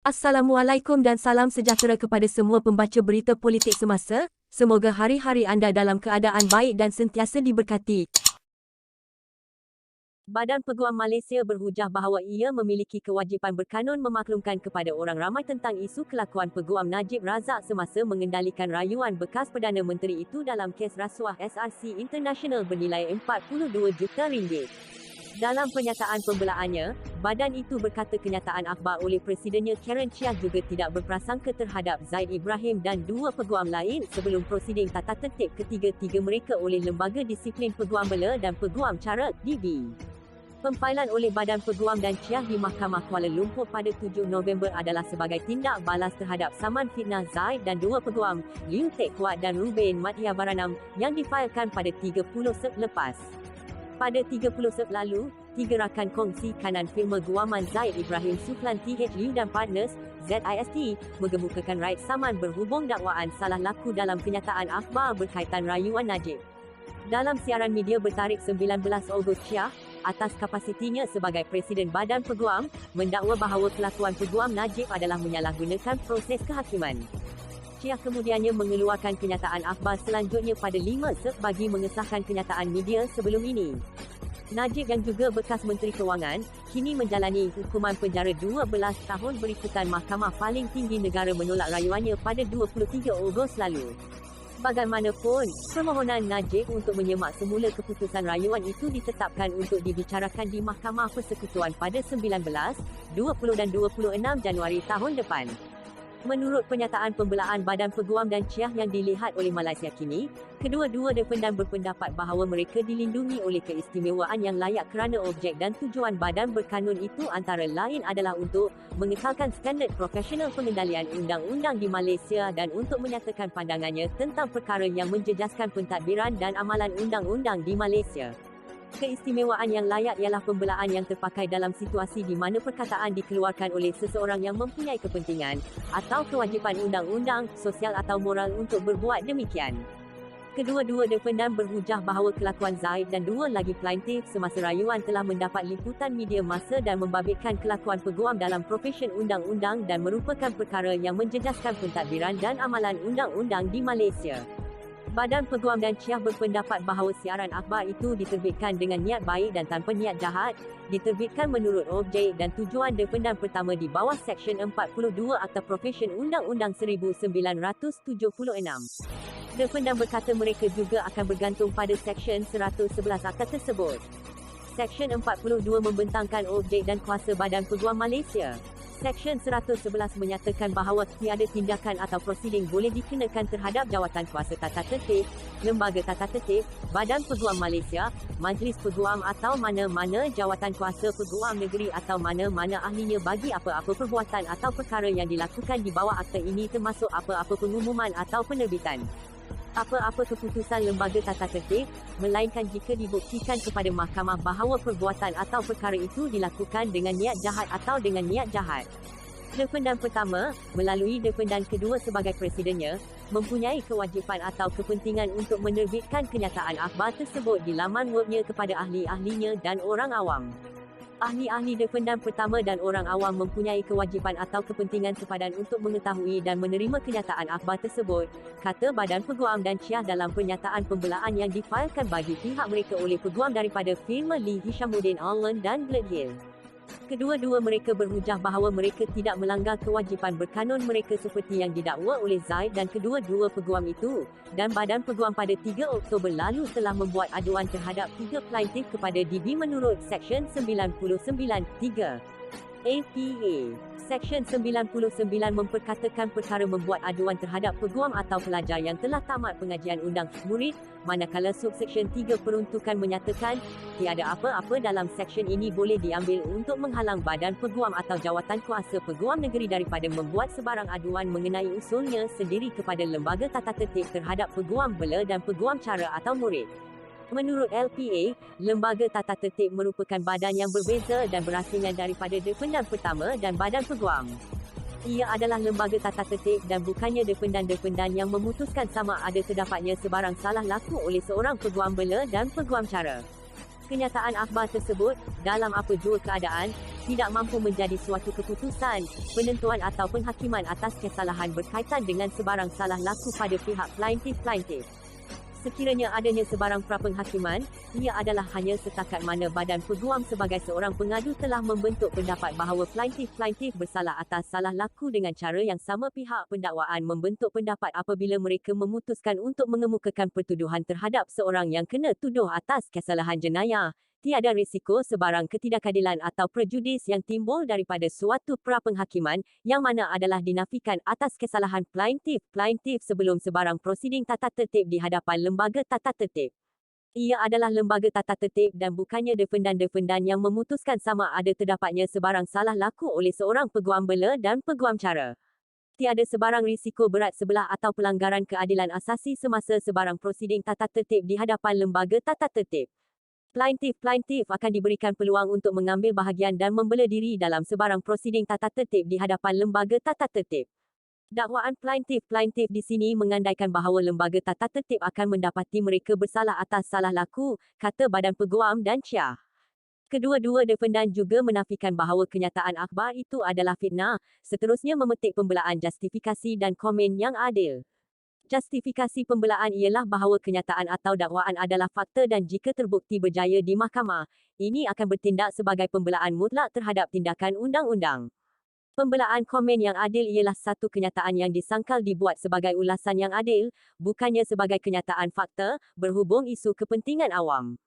Assalamualaikum dan salam sejahtera kepada semua pembaca berita politik semasa. Semoga hari-hari anda dalam keadaan baik dan sentiasa diberkati. Badan Peguam Malaysia berhujah bahawa ia memiliki kewajipan berkanun memaklumkan kepada orang ramai tentang isu kelakuan Peguam Najib Razak semasa mengendalikan rayuan bekas Perdana Menteri itu dalam kes rasuah SRC International bernilai RM42 juta. Dalam pernyataan pembelaannya, badan itu berkata kenyataan akhbar oleh Presidennya Karen Chiah juga tidak berprasangka terhadap Zaid Ibrahim dan dua peguam lain sebelum prosiding tata tertib ketiga-tiga mereka oleh Lembaga Disiplin Peguam Bela dan Peguam Cara (DB). Pemfailan oleh Badan Peguam dan Chiah di Mahkamah Kuala Lumpur pada 7 November adalah sebagai tindak balas terhadap saman fitnah Zaid dan dua peguam, Liu Teck Kuat dan Ruben Madhia Baranam, yang difailkan pada 30 Sep lepas. Pada 30 Sep lalu, tiga rakan kongsi kanan firma guaman Zaid Ibrahim Suflan TH Liu dan Partners, ZIST, mengemukakan raid saman berhubung dakwaan salah laku dalam kenyataan akhbar berkaitan rayuan Najib. Dalam siaran media bertarikh 19 Ogos, Chiah, atas kapasitinya sebagai Presiden Badan Peguam, mendakwa bahawa kelakuan Peguam Najib adalah menyalahgunakan proses kehakiman. Chiah kemudiannya mengeluarkan kenyataan akhbar selanjutnya pada 5 Sep bagi mengesahkan kenyataan media sebelum ini. Najib yang juga bekas Menteri Kewangan, kini menjalani hukuman penjara 12 tahun berikutan Mahkamah Paling Tinggi Negara menolak rayuannya pada 23 Ogos lalu. Bagaimanapun, permohonan Najib untuk menyemak semula keputusan rayuan itu ditetapkan untuk dibicarakan di Mahkamah Persekutuan pada 19, 20 dan 26 Januari tahun depan. Menurut pernyataan pembelaan Badan Peguam dan Chiah yang dilihat oleh Malaysia kini, kedua-dua defendan berpendapat bahawa mereka dilindungi oleh keistimewaan yang layak kerana objek dan tujuan badan berkanun itu antara lain adalah untuk mengekalkan standard profesional pengendalian undang-undang di Malaysia dan untuk menyatakan pandangannya tentang perkara yang menjejaskan pentadbiran dan amalan undang-undang di Malaysia. Keistimewaan yang layak ialah pembelaan yang terpakai dalam situasi di mana perkataan dikeluarkan oleh seseorang yang mempunyai kepentingan atau kewajipan undang-undang, sosial atau moral untuk berbuat demikian. Kedua-dua defendan berhujah bahawa kelakuan Zaid dan dua lagi plaintif semasa rayuan telah mendapat liputan media massa dan membabitkan kelakuan peguam dalam profesion undang-undang dan merupakan perkara yang menjejaskan pentadbiran dan amalan undang-undang di Malaysia. Badan Peguam dan Chiah berpendapat bahawa siaran akhbar itu diterbitkan dengan niat baik dan tanpa niat jahat, diterbitkan menurut objek dan tujuan defendan pertama di bawah Seksyen 42 Akta Profesion Undang-Undang 1976. Defendan berkata mereka juga akan bergantung pada Seksyen 111 Akta tersebut. Seksyen 42 membentangkan objek dan kuasa Badan Peguam Malaysia. Seksyen 111 menyatakan bahawa tiada tindakan atau prosiding boleh dikenakan terhadap jawatan kuasa tata tertib, lembaga tata tertib, Badan Peguam Malaysia, Majlis Peguam atau mana-mana jawatan kuasa peguam negeri atau mana-mana ahlinya bagi apa-apa perbuatan atau perkara yang dilakukan di bawah akta ini termasuk apa-apa pengumuman atau penerbitan. Apa-apa keputusan lembaga tata tertib, melainkan jika dibuktikan kepada mahkamah bahawa perbuatan atau perkara itu dilakukan dengan niat jahat atau dengan niat jahat. Defendan pertama, melalui defendan kedua sebagai presidennya, mempunyai kewajipan atau kepentingan untuk menerbitkan kenyataan akhbar tersebut di laman webnya kepada ahli-ahlinya dan orang awam. Ahli-ahli defendan pertama dan orang awam mempunyai kewajipan atau kepentingan sepadan untuk mengetahui dan menerima kenyataan akhbar tersebut, kata Badan Peguam dan Chiah dalam pernyataan pembelaan yang difailkan bagi pihak mereka oleh peguam daripada firma Lee Hishamuddin Allen dan Blade Hill. Kedua-dua mereka berhujah bahawa mereka tidak melanggar kewajipan berkanun mereka seperti yang didakwa oleh Zaid dan kedua-dua peguam itu, dan Badan Peguam pada 3 Oktober lalu telah membuat aduan terhadap tiga plaintif kepada DB menurut Seksyen 99(3) APA. Seksyen 99 memperkatakan perkara membuat aduan terhadap peguam atau pelajar yang telah tamat pengajian undang murid, manakala subseksyen 3 peruntukan menyatakan, tiada apa-apa dalam seksyen ini boleh diambil untuk menghalang badan peguam atau jawatan kuasa peguam negeri daripada membuat sebarang aduan mengenai usulnya sendiri kepada lembaga tata tertib terhadap peguam bela dan peguam cara atau murid. Menurut LPA, lembaga tata tertib merupakan badan yang berbeza dan berasingan daripada defendan pertama dan badan peguam. Ia adalah lembaga tata tertib dan bukannya defendan-defendan yang memutuskan sama ada terdapatnya sebarang salah laku oleh seorang peguam bela dan peguam cara. Kenyataan akhbar tersebut, dalam apa jua keadaan, tidak mampu menjadi suatu keputusan, penentuan atau penghakiman atas kesalahan berkaitan dengan sebarang salah laku pada pihak plaintiff. Sekiranya adanya sebarang prapenghakiman, ia adalah hanya setakat mana badan peguam sebagai seorang pengadu telah membentuk pendapat bahawa plaintiff bersalah atas salah laku dengan cara yang sama pihak pendakwaan membentuk pendapat apabila mereka memutuskan untuk mengemukakan pertuduhan terhadap seorang yang kena tuduh atas kesalahan jenayah. Tiada risiko sebarang ketidakadilan atau prejudis yang timbul daripada suatu prapenghakiman yang mana adalah dinafikan atas kesalahan plaintiff sebelum sebarang prosiding tata tertib di hadapan lembaga tata tertib. Ia adalah lembaga tata tertib dan bukannya defendan yang memutuskan sama ada terdapatnya sebarang salah laku oleh seorang peguam bela dan peguam cara. Tiada sebarang risiko berat sebelah atau pelanggaran keadilan asasi semasa sebarang prosiding tata tertib di hadapan lembaga tata tertib. Plaintiff akan diberikan peluang untuk mengambil bahagian dan membela diri dalam sebarang prosiding tata tertib di hadapan lembaga tata tertib. Dakwaan plaintiff di sini mengandaikan bahawa lembaga tata tertib akan mendapati mereka bersalah atas salah laku, kata Badan Peguam dan Syah. Kedua-dua defendan juga menafikan bahawa kenyataan akhbar itu adalah fitnah, seterusnya memetik pembelaan justifikasi dan komen yang adil. Justifikasi pembelaan ialah bahawa kenyataan atau dakwaan adalah fakta dan jika terbukti berjaya di mahkamah, ini akan bertindak sebagai pembelaan mutlak terhadap tindakan undang-undang. Pembelaan komen yang adil ialah satu kenyataan yang disangkal dibuat sebagai ulasan yang adil, bukannya sebagai kenyataan fakta, berhubung isu kepentingan awam.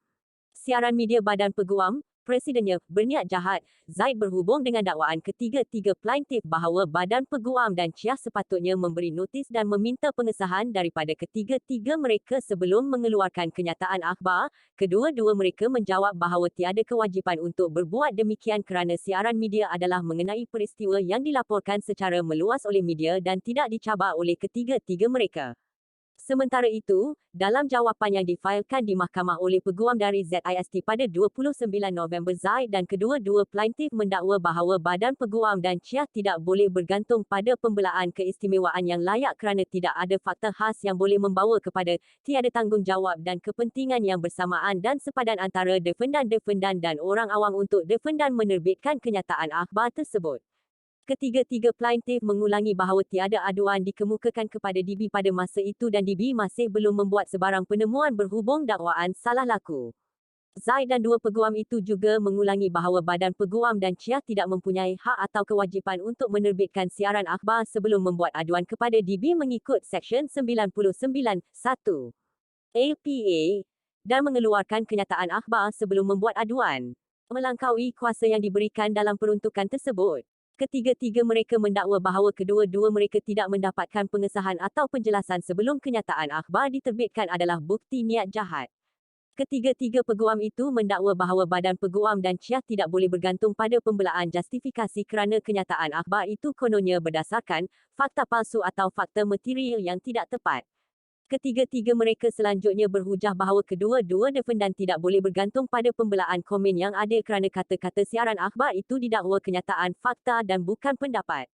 Siaran media Badan Peguam, Presidennya berniat jahat, Zaid berhubung dengan dakwaan ketiga-tiga plaintiff bahawa Badan Peguam dan Syah sepatutnya memberi notis dan meminta pengesahan daripada ketiga-tiga mereka sebelum mengeluarkan kenyataan akhbar. Kedua-dua mereka menjawab bahawa tiada kewajipan untuk berbuat demikian kerana siaran media adalah mengenai peristiwa yang dilaporkan secara meluas oleh media dan tidak dicabar oleh ketiga-tiga mereka. Sementara itu, dalam jawapan yang difailkan di mahkamah oleh peguam dari ZIST pada 29 November, Zaid dan kedua-dua plaintiff mendakwa bahawa Badan Peguam dan Syah tidak boleh bergantung pada pembelaan keistimewaan yang layak kerana tidak ada fakta khas yang boleh membawa kepada tiada tanggungjawab dan kepentingan yang bersamaan dan sepadan antara defendan dan orang awam untuk defendan menerbitkan kenyataan akhbar tersebut. Ketiga-tiga plaintiff mengulangi bahawa tiada aduan dikemukakan kepada DB pada masa itu dan DB masih belum membuat sebarang penemuan berhubung dakwaan salah laku. Zaid dan dua peguam itu juga mengulangi bahawa Badan Peguam dan Syah tidak mempunyai hak atau kewajipan untuk menerbitkan siaran akhbar sebelum membuat aduan kepada DB mengikut Seksyen 99(1) APA dan mengeluarkan kenyataan akhbar sebelum membuat aduan. Melampaui kuasa yang diberikan dalam peruntukan tersebut. Ketiga-tiga mereka mendakwa bahawa kedua-dua mereka tidak mendapatkan pengesahan atau penjelasan sebelum kenyataan akhbar diterbitkan adalah bukti niat jahat. Ketiga-tiga peguam itu mendakwa bahawa Badan Peguam dan Syah tidak boleh bergantung pada pembelaan justifikasi kerana kenyataan akhbar itu kononnya berdasarkan fakta palsu atau fakta material yang tidak tepat. Ketiga-tiga mereka selanjutnya berhujah bahawa kedua-dua defendan tidak boleh bergantung pada pembelaan komen yang adil kerana kata-kata siaran akhbar itu didakwa kenyataan fakta dan bukan pendapat.